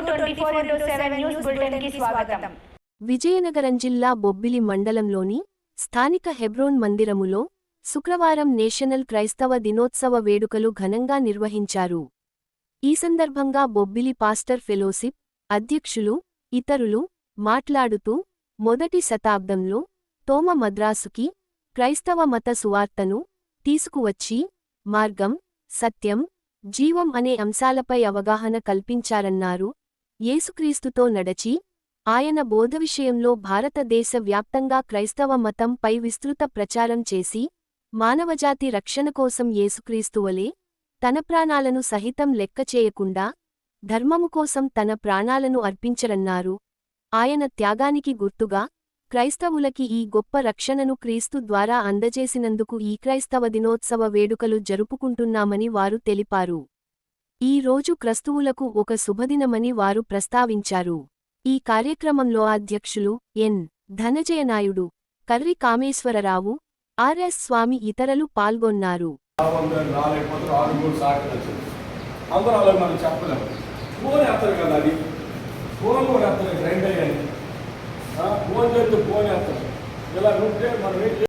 24/7 news bulletin కి స్వాగతం. విజయనగరం జిల్లా బొబ్బిలి మండలంలోని స్థానిక హెబ్రోన్ మందిరములో శుక్రవారం నేషనల్ క్రైస్తవ దినోత్సవ వేడుకలు ఘనంగా నిర్వహించారు. ఈ సందర్భంగా బొబ్బిలి పాస్టర్ ఫెలోషిప్ అధ్యక్షులు, ఇతరులు మాట్లాడుతూ మొదటి శతాబ్దంలో తోమ మద్రాసుకి క్రైస్తవ మత సువార్తను తీసుకువచ్చి మార్గం, సత్యం, జీవం అనే అంశాలపై అవగాహన కల్పించారన్నారు. యేసుక్రీస్తుతో నడచి ఆయన బోధ విషయంలో భారతదేశ వ్యాప్తంగా క్రైస్తవ మతం పై విస్తృత ప్రచారం చేసి మానవజాతి రక్షణ కోసం యేసుక్రీస్తువలే తన ప్రాణాలను సహితం లెక్కచేయకుండా ధర్మము కోసం తన ప్రాణాలను అర్పించరన్నారు. ఆయన త్యాగానికి గుర్తుగా క్రైస్తవులకి ఈ గొప్ప రక్షణను క్రీస్తు ద్వారా అందజేసినందుకు ఈ క్రైస్తవ దినోత్సవ వేడుకలు జరుపుకుంటున్నామని వారు తెలిపారు. ఈ రోజు క్రైస్తవులకు ఒక శుభదినమని వారు ప్రస్తావించారు. ఈ కార్యక్రమంలో అధ్యక్షులు ఎన్. ధనజయనాయుడు, కర్రి కామేశ్వరరావు, ఆర్ఎస్ స్వామి ఇతరులు పాల్గొన్నారు. ఫోన్ చేస్తే ఫోన్ వేస్తాం. ఇలా ఉంటే మనం